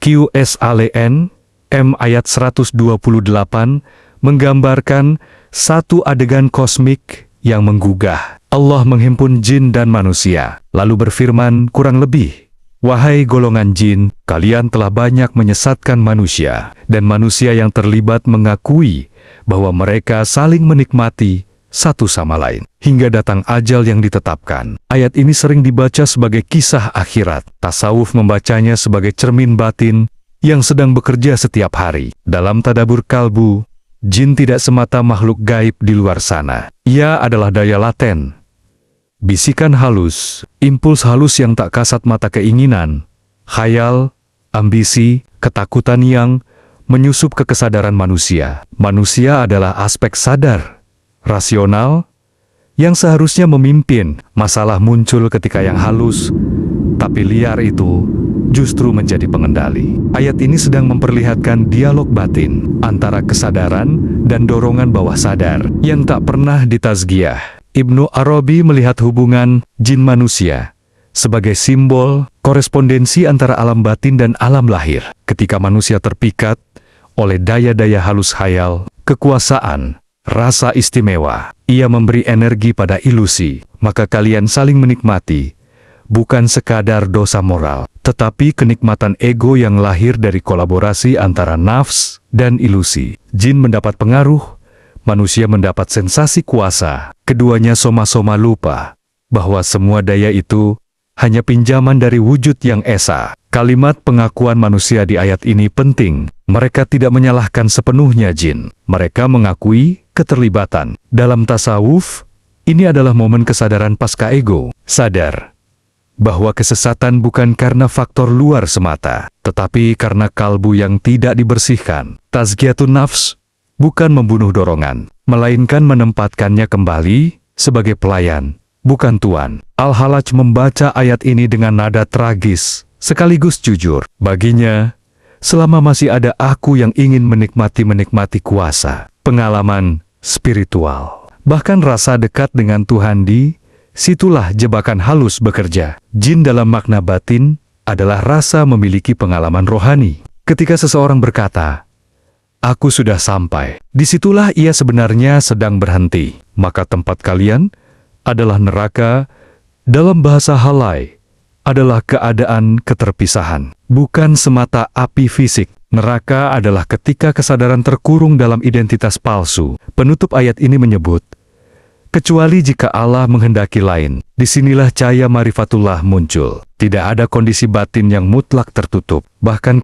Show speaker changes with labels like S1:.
S1: QSALN M ayat 128 menggambarkan satu adegan kosmik yang menggugah. Allah menghimpun jin dan manusia, lalu berfirman kurang lebih, "Wahai golongan jin, kalian telah banyak menyesatkan manusia," dan manusia yang terlibat mengakui bahwa mereka saling menikmati satu sama lain, hingga datang ajal yang ditetapkan. Ayat ini sering dibaca sebagai kisah akhirat. Tasawuf membacanya sebagai cermin batin yang sedang bekerja setiap hari. Dalam tadabur kalbu, jin tidak semata makhluk gaib di luar sana. Ia adalah daya laten, bisikan halus, impuls halus yang tak kasat mata keinginan, khayal, ambisi, ketakutan yang menyusup ke kesadaran manusia. Manusia adalah aspek sadar, rasional, yang seharusnya memimpin. Masalah muncul ketika yang halus, tapi liar itu justru menjadi pengendali. Ayat ini sedang memperlihatkan dialog batin antara kesadaran dan dorongan bawah sadar yang tak pernah ditazkiyah. Ibnu Arabi melihat hubungan jin manusia sebagai simbol korespondensi antara alam batin dan alam lahir. Ketika manusia terpikat oleh daya-daya halus khayal, kekuasaan, rasa istimewa, ia memberi energi pada ilusi. Maka kalian saling menikmati, bukan sekadar dosa moral, tetapi kenikmatan ego yang lahir dari kolaborasi antara nafs dan ilusi. Jin mendapat pengaruh, manusia mendapat sensasi kuasa. Keduanya soma-soma lupa bahwa semua daya itu hanya pinjaman dari wujud yang esa. Kalimat pengakuan manusia di ayat ini penting. Mereka tidak menyalahkan sepenuhnya jin. Mereka mengakui keterlibatan. Dalam tasawuf, ini adalah momen kesadaran pasca ego. Sadar bahwa kesesatan bukan karena faktor luar semata, tetapi karena kalbu yang tidak dibersihkan. Tazkiyatun nafs bukan membunuh dorongan, melainkan menempatkannya kembali sebagai pelayan, bukan tuan. Al-Halaj membaca ayat ini dengan nada tragis, sekaligus jujur. Baginya, selama masih ada aku yang ingin menikmati kuasa, pengalaman spiritual, bahkan rasa dekat dengan Tuhan, di situlah jebakan halus bekerja. Jin dalam makna batin adalah rasa memiliki pengalaman rohani. Ketika seseorang berkata, "Aku sudah sampai," disitulah ia sebenarnya sedang berhenti. Maka tempat kalian adalah neraka. Dalam bahasa halai, adalah keadaan keterpisahan, bukan semata api fisik. Neraka adalah ketika kesadaran terkurung dalam identitas palsu. Penutup ayat ini menyebut, kecuali jika Allah menghendaki lain. Disinilah cahaya marifatullah muncul. Tidak ada kondisi batin yang mutlak tertutup. Bahkan